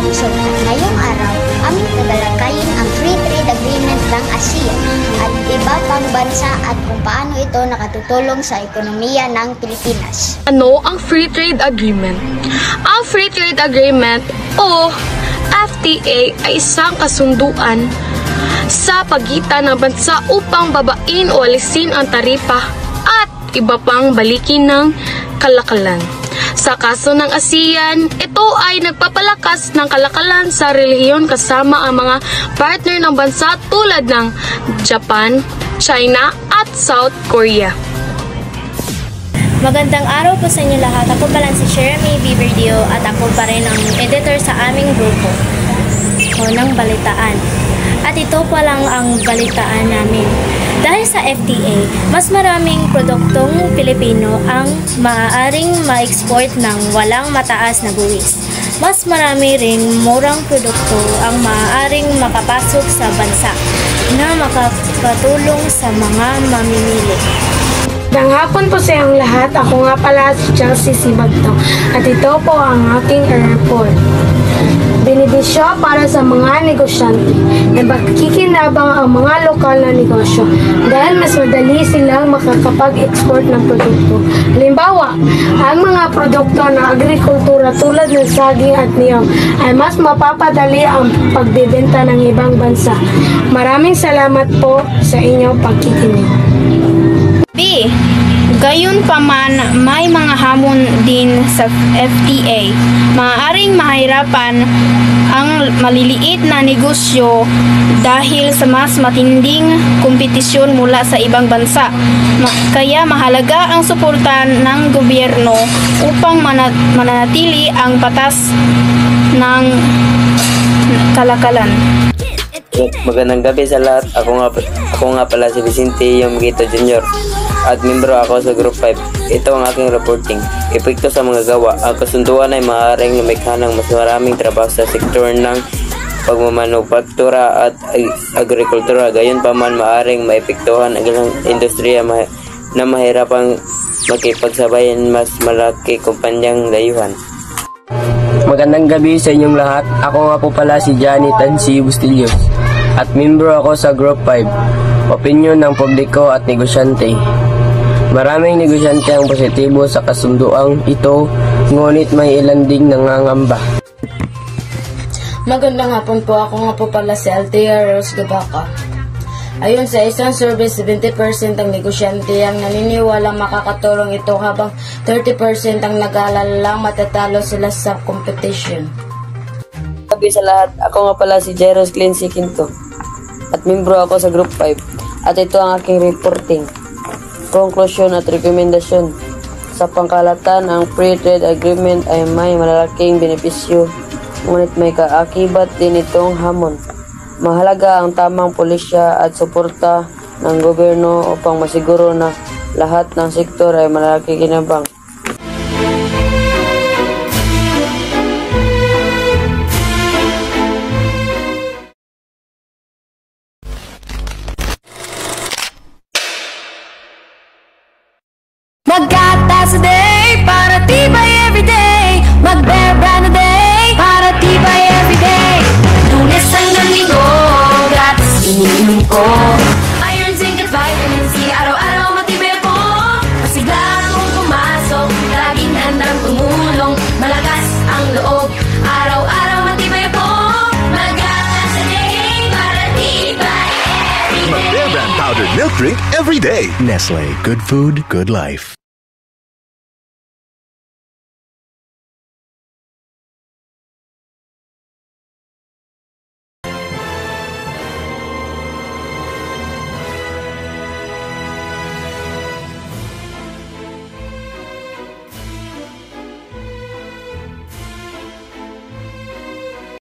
lungsod. At ngayong araw, aming tatalakayin ang Free Trade Agreement ng ASEAN at iba pang bansa at kung paano ito nakatutulong sa ekonomiya ng Pilipinas. Ano ang Free Trade Agreement? Ang Free Trade Agreement o FTA ay isang kasunduan sa pagitan ng bansa upang babain o alisin ang taripa at iba pang balikin ng kalakalan. Sa kaso ng ASEAN, ito ay nagpapalakas ng kalakalan sa relihiyon kasama ang mga partner ng bansa tulad ng Japan, China at South Korea. Magandang araw po sa inyo lahat. Ako pala si Jeremy Biberdio at ako pa rin ang editor sa aming grupo ng balitaan. At ito pa lang ang balitaan namin. Dahil sa FTA, mas maraming produktong Pilipino ang maaaring ma-export ng walang mataas na buwis. Mas marami ring murang produkto ang maaaring makapasok sa bansa na makakatulong sa mga mamimili. Magandang hapon po sa iyong lahat. Ako nga pala si Chelsea Sibagto at ito po ang aking report. Benepisyo para sa mga negosyante na makikinabang ang mga lokal na negosyo dahil mas madali silang makakapag-export ng produkto. Halimbawa, ang mga produkto ng agrikultura tulad ng saging at niyog ay mas mapapadali ang pagbebenta ng ibang bansa. Maraming salamat po sa inyong pagkikinig. B. Gayunpaman, may mga hamon din sa FTA. Maaaring mahirapan ang maliliit na negosyo dahil sa mas matinding kompetisyon mula sa ibang bansa. Kaya mahalaga ang suporta ng gobyerno upang manatili ang patas ng kalakalan. Magandang gabi sa lahat. Ako nga pala si Vicente Yomgito Jr. at membro ako sa Group 5. Ito ang aking reporting. Epekto sa mga gawa. Ang kasunduan ay maaaring lumikha ng mas maraming trabaho sa sektor ng pagmamanufaktura at agrikultura. Gayunpaman, maaaring maepektuhan ang ilang industriya na mahirapang makipagsabayan mas malaki kumpanyang layuhan. Magandang gabi sa inyong lahat. Ako nga po pala si Johnny Tansi Bustillos at membro ako sa Group 5, opinyon ng publiko at negosyante. Maraming negosyante ang positibo sa kasunduang ito, ngunit may ilan ding nangangamba. Magandang hapon po. Ako nga po pala si Althea Rose Gabaka. Ayon sa isang survey, 70% ang negosyante ang naniniwalang makakatulong ito habang 30% ang nag-aalala matatalo sila sa competition. Gabi sa lahat. Ako nga pala si Jeros Cleansy Quinto at membro ako sa Group 5 at ito ang aking reporting. Konklusyon at rekomendasyon. Sa pangkalatan, ang Free Trade Agreement ay may malalaking benepisyo, ngunit may kaakibat din itong hamon. Mahalaga ang tamang pulisya at suporta ng gobyerno upang masiguro na lahat ng sektor ay malakikinabang. Maggatas a day para tibay everyday. Mag-Bear Brand a day para tibay everyday. Lunes hanggang Linggo, gratis iniinom ko. Iron, zinc at vitamin C, araw-araw matibay ako. Masigla akong pumasok, laging handang tumulong. Malakas ang loob, araw-araw matibay ako. Maggatas a day para tibay everyday. Mag-Bear Brand powdered milk drink every day. Nestle, good food, good life.